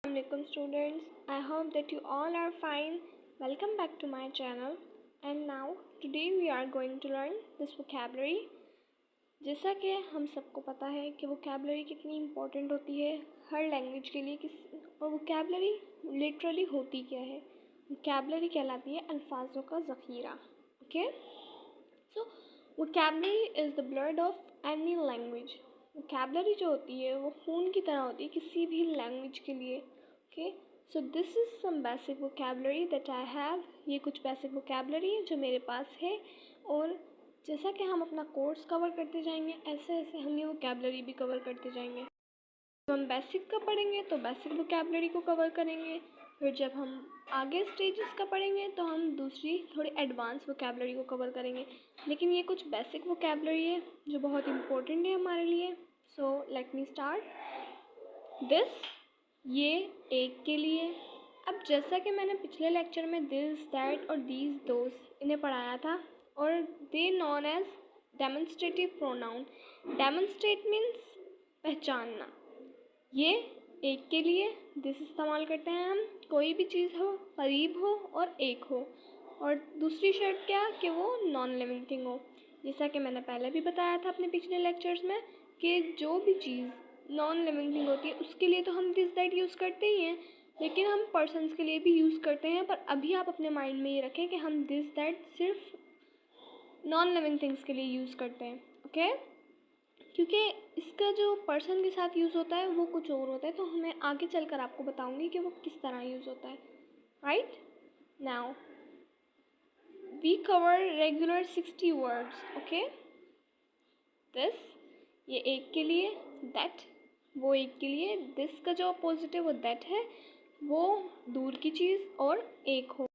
Assalamualaikum students, I hope that you all are fine. Welcome back to my channel and now today we are going to learn this vocabulary. जैसा कि हम सबको पता है कि vocabulary कितनी important होती है हर लैंग्वेज के लिए और vocabulary लिटरली होती क्या है. vocabulary कहलाती है अल्फाजों का ज़ख़ीरा. Okay, so vocabulary is the blood of any language. vocabulary जो होती है वो खून की तरह होती है किसी भी लैंग्वेज के लिए. Okay, so this is some basic vocabulary that I have. ये कुछ बेसिक vocabulary है जो मेरे पास है और जैसा कि हम अपना कोर्स कवर करते जाएंगे ऐसे ऐसे हम ये vocabulary भी कवर करते जाएंगे. जब हम बेसिक का पढ़ेंगे तो बेसिक vocabulary को कवर करेंगे. फिर जब हम आगे स्टेजेस का पढ़ेंगे तो हम दूसरी थोड़ी एडवांस vocabulary को कवर करेंगे. लेकिन ये कुछ बेसिक vocabulary है जो बहुत इम्पोर्टेंट है हमारे लिए. So let me start. This, ये एक के लिए. अब जैसा कि मैंने पिछले लेक्चर में दिस, दैट और दीज, दोस इन्हें पढ़ाया था और they known as demonstrative pronoun. Demonstrate means पहचानना. ये एक के लिए दिस इस्तेमाल करते हैं हम. कोई भी चीज़ हो, करीब हो और एक हो. और दूसरी शर्त क्या कि वो नॉन लिविंग थिंग हो. जैसा कि मैंने पहले भी बताया था अपने पिछले लेक्चर्स में कि जो भी चीज़ नॉन लिविंग थिंग होती है उसके लिए तो हम दिस दैट यूज़ करते ही हैं, लेकिन हम पर्सन्स के लिए भी यूज़ करते हैं. पर अभी आप अपने माइंड में ये रखें कि हम दिस दैट सिर्फ नॉन लिविंग थिंग्स के लिए यूज़ करते हैं. ओके, क्योंकि इसका जो पर्सन के साथ यूज़ होता है वो कुछ और होता है. तो मैं आगे चलकर आपको बताऊंगी कि वो किस तरह यूज़ होता है. Right now we cover regular 60 words. Okay, this, ये एक के लिए. दैट, वो एक के लिए. दिस का जो अपोजिट है वो दैट है, वो दूर की चीज़ और एक हो.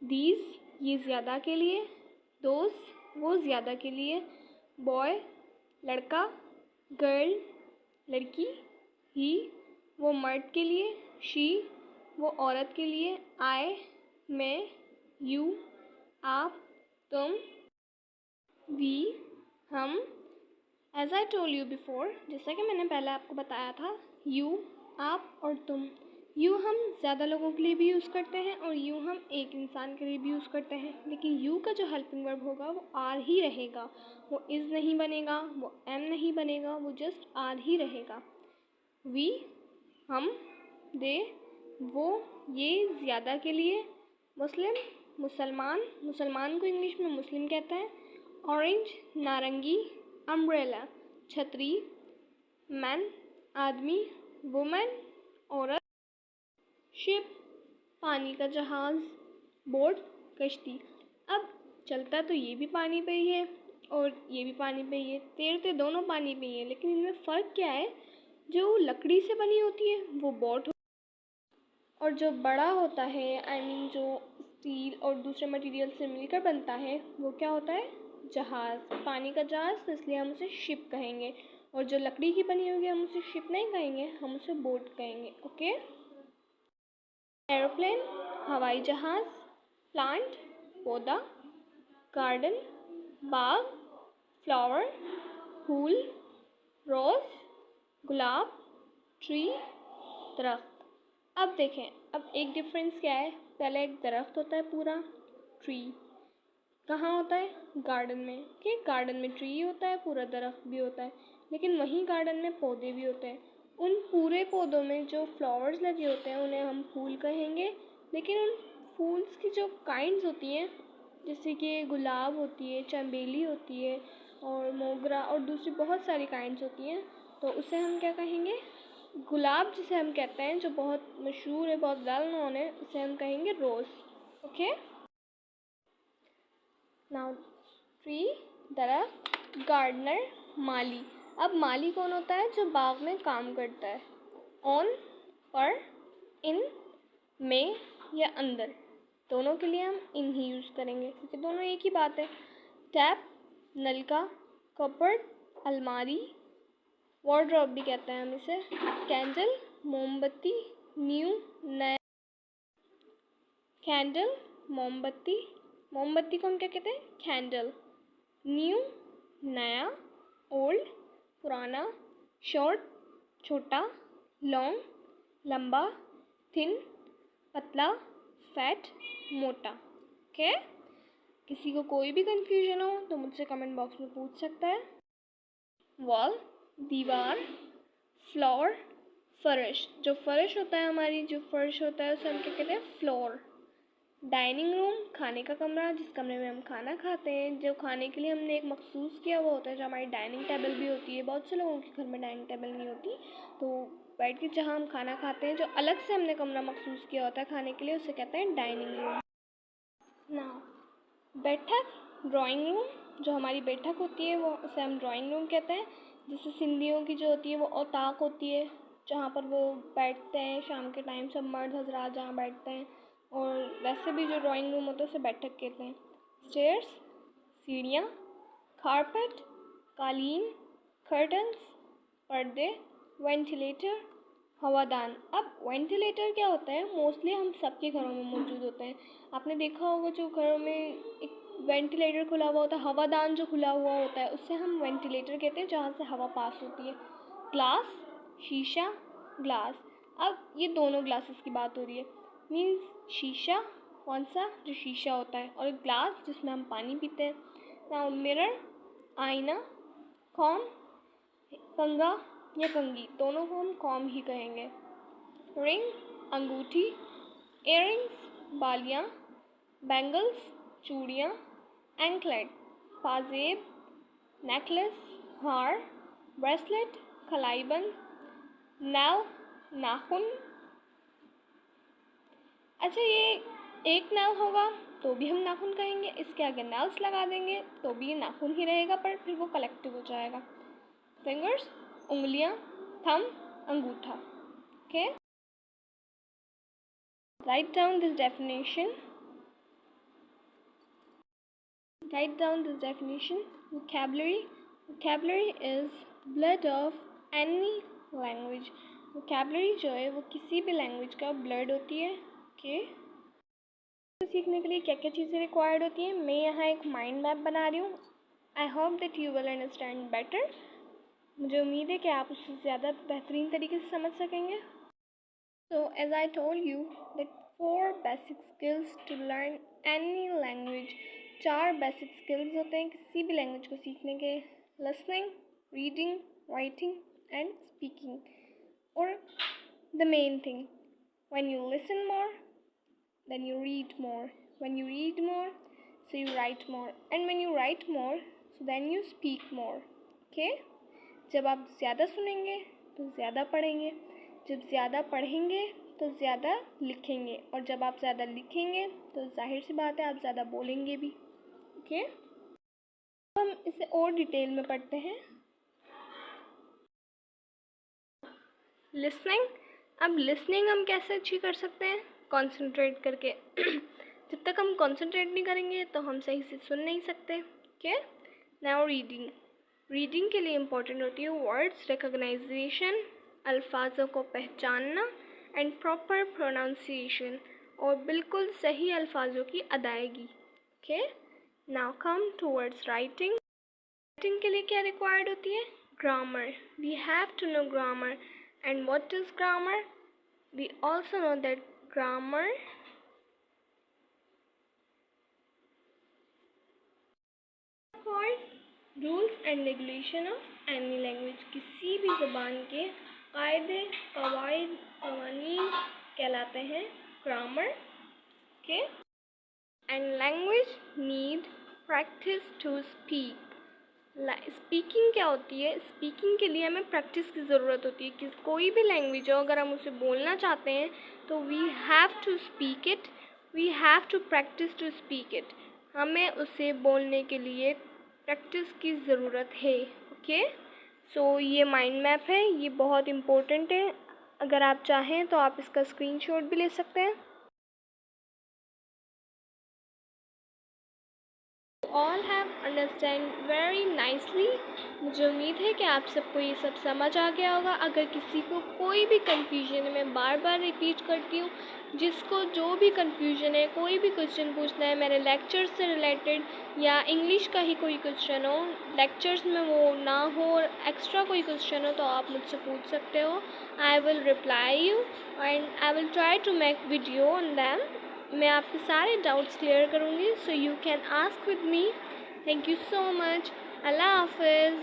दीज, ये ज़्यादा के लिए. दोज, वो ज़्यादा के लिए. बॉय, लड़का. गर्ल, लड़की. ही, वो मर्द के लिए. शी, वो औरत के लिए. आई, मैं. यू, आप, तुम. वी, हम. As I told you before, जैसा कि मैंने पहले आपको बताया था, यू, आप और तुम. यू हम ज़्यादा लोगों के लिए भी यूज़ करते हैं और यू हम एक इंसान के लिए भी यूज़ करते हैं. लेकिन यू का जो हेल्पिंग वर्ब होगा वो आर ही रहेगा. वो इज़ नहीं बनेगा, वो एम नहीं बनेगा, वो जस्ट आर ही रहेगा. वी, हम. दे, वो, ये ज़्यादा के लिए. मुस्लिम, मुसलमान. मुसलमान को इंग्लिश में मुस्लिम कहते हैं. ऑरेंज, नारंगी. अम्ब्रेला, छतरी. मैन, आदमी. वुमेन, औरत. शिप, पानी का जहाज़. बोट, कश्ती. अब चलता तो ये भी पानी पे ही है और ये भी पानी पे ही है. तैरते दोनों पानी पे ही है, लेकिन इनमें फ़र्क क्या है? जो लकड़ी से बनी होती है वो बोट और जो बड़ा होता है, आई मीन जो स्टील और दूसरे मटेरियल से मिलकर बनता है वो क्या होता है? जहाज़. पानी का जहाज़, तो इसलिए हम उसे शिप कहेंगे. और जो लकड़ी की बनी होगी हम उसे शिप नहीं कहेंगे, हम उसे बोट कहेंगे. ओके. एरोप्लेन, हवाई जहाज़. प्लांट, पौधा. गार्डन, बाग. फ्लावर, फूल. रोज़, गुलाब. ट्री, दरख्त. अब देखें, अब एक डिफरेंस क्या है. पहले एक दरख्त होता है पूरा. ट्री कहाँ होता है? गार्डन में. कि गार्डन में ट्री होता है, पूरा दरख्त भी होता है. लेकिन वहीं गार्डन में पौधे भी होते हैं. उन पूरे पौधों में जो फ्लावर्स लगे होते हैं उन्हें हम फूल कहेंगे. लेकिन उन फूल्स की जो काइंड्स होती हैं, जैसे कि गुलाब होती है, चमेली होती है और मोगरा और दूसरी बहुत सारी काइंड्स होती हैं, तो उसे हम क्या कहेंगे? गुलाब जिसे हम कहते हैं, जो बहुत मशहूर है, बहुत वेल नोन है, उसे हम कहेंगे रोज़. ओके. नाउ ट्री, दरख्त, गार्डनर, माली. अब माली कौन होता है? जो बाग में काम करता है. ऑन, पर, इन, में या अंदर, दोनों के लिए हम इन ही यूज़ करेंगे क्योंकि दोनों एक ही बात है. टैप, नलका. कपबोर्ड, अलमारी. वार्डरोब भी कहते हैं हम इसे. कैंडल, मोमबत्ती. न्यू, नया. कैंडल, मोमबत्ती. मोमबत्ती को हम क्या कहते हैं? कैंडल. न्यू, नया. ओल्ड, पुराना. शॉर्ट, छोटा. लॉन्ग, लंबा, थिन, पतला, फैट, मोटा। ओके, किसी को कोई भी कंफ्यूजन हो तो मुझसे कमेंट बॉक्स में पूछ सकता है। वॉल, दीवार, फ्लोर, फर्श। जो फर्श होता है, हमारी जो फर्श होता है उसे हम क्या कहते हैं? फ्लोर। डाइनिंग रूम, खाने का कमरा, जिस कमरे में हम खाना खाते हैं, जो खाने के लिए हमने एक मखसूस किया हुआ होता है, जो हमारी डाइनिंग टेबल भी होती है। बहुत से लोगों के घर में डाइनिंग टेबल नहीं होती, तो बैठ के जहाँ हम खाना खाते हैं, जो अलग से हमने कमरा मखसूस किया होता है खाने के लिए, उसे कहते हैं डाइनिंग रूम। नाउ बैठक, ड्राइंग रूम। जो हमारी बैठक होती है वो उसे हम ड्राइंग रूम कहते हैं। जैसे सिंधियों की जो होती है वो औताक होती है, जहाँ पर वो बैठते हैं शाम के टाइम, सब मर्द हजरात जहाँ बैठते हैं। और वैसे भी जो ड्राइंग रूम होता है उसे बैठक कहते हैं। स्टेयर्स, सीढ़ियाँ, कारपेट, कालीन, कर्टन्स, पर्दे, वेंटिलेटर, हवादान। अब वेंटिलेटर क्या होता है? मोस्टली हम सबके घरों में मौजूद होते हैं। आपने देखा होगा जो घरों में एक वेंटिलेटर खुला हुआ होता है, हवादान जो खुला हुआ होता है, उससे हम वेंटिलेटर कहते हैं, जहाँ से हवा पास होती है। ग्लास, शीशा, ग्लास। अब ये दोनों ग्लासेस की बात हो रही है। मीन्स शीशा कौन सा? जो शीशा होता है, और ग्लास जिसमें हम पानी पीते हैं। नाउ मिरर, आईना, कॉम, कंघा या कंघी, दोनों को हम कॉम ही कहेंगे। रिंग, अंगूठी, इयररिंग्स, बालियाँ, बैंगल्स, चूड़ियाँ, एंकलेट, पाजेब, नेकलेस, हार, ब्रेसलेट, कलाईबंद, नाव, नाखून। अच्छा, ये एक नाव होगा तो भी हम नाखून कहेंगे, इसके आगे नाव्स लगा देंगे तो भी ये नाखून ही रहेगा, पर फिर वो कलेक्टिव हो जाएगा। फिंगर्स, उंगलियां, थंब, अंगूठा। Okay, write down this definition. Write down this definition. Vocabulary. Vocabulary is blood of any language. Vocabulary जो है वो किसी भी लैंग्वेज का ब्लड होती है। ओके, सीखने के लिए क्या क्या चीज़ें रिक्वायर्ड होती हैं, मैं यहाँ एक माइंड मैप बना रही हूँ। I hope that you will understand better. मुझे उम्मीद है कि आप उससे ज़्यादा बेहतरीन तरीके से समझ सकेंगे। So as I told you that 4 basic skills to learn any language. 4 basic skills होते हैं किसी भी लैंग्वेज को सीखने के। Listening, reading, writing and speaking. और the main thing, when you listen more then you read more, when you read more so you write more, and when you write more so then you speak more. Okay, जब आप ज़्यादा सुनेंगे तो ज़्यादा पढ़ेंगे, जब ज़्यादा पढ़ेंगे तो ज़्यादा लिखेंगे, और जब आप ज़्यादा लिखेंगे तो जाहिर सी बात है आप ज़्यादा बोलेंगे भी। ओके, हम इसे और डिटेल में पढ़ते हैं। लिसनिंग। अब लिसनिंग हम कैसे अच्छी कर सकते हैं? कंसंट्रेट करके। जब तक हम कंसंट्रेट नहीं करेंगे तो हम सही से सुन नहीं सकते। Okay, now reading. रीडिंग के लिए इम्पोर्टेंट होती है वर्ड्स रिकग्नाइजेशन, अल्फाजों को पहचानना, एंड प्रॉपर प्रोनाउंसिएशन, और बिल्कुल सही अल्फाजों की अदायगी। Okay, now come towards writing. Writing के लिए क्या रिक्वायर्ड होती है? Grammar. We have to know grammar, and what is grammar? We also know that grammar called rules and regulation of any language. किसी भी ज़बान के कायदे, कवायद, कवानीन कहलाते हैं grammar. Okay, and language need practice to speak. Speaking क्या होती है? स्पीकिंग के लिए हमें प्रैक्टिस की ज़रूरत होती है। कि कोई भी लैंग्वेज हो, अगर हम उसे बोलना चाहते हैं तो we have to speak it, we have to practice to speak it. हमें उसे बोलने के लिए प्रैक्टिस की ज़रूरत है। ओके, सो ये माइंड मैप है, ये बहुत इम्पोर्टेंट है। अगर आप चाहें तो आप इसका स्क्रीनशॉट भी ले सकते हैं। all have understand very nicely. मुझे उम्मीद है कि आप सबको ये सब समझ आ गया होगा। अगर किसी को कोई भी कन्फ्यूजन है, मैं बार बार रिपीट करती हूँ, जिसको जो भी कन्फ्यूजन है, कोई भी क्वेश्चन पूछना है मेरे लेक्चर से रिलेटेड या इंग्लिश का ही कोई क्वेश्चन हो, लेक्चर्स में वो ना हो और एक्स्ट्रा कोई क्वेश्चन हो, तो आप मुझसे पूछ सकते हो। I will reply you and I will try to make video on them. मैं आपके सारे डाउट्स क्लियर करूँगी, so you can ask with me. Thank you so much. अल्लाह हाफिज़।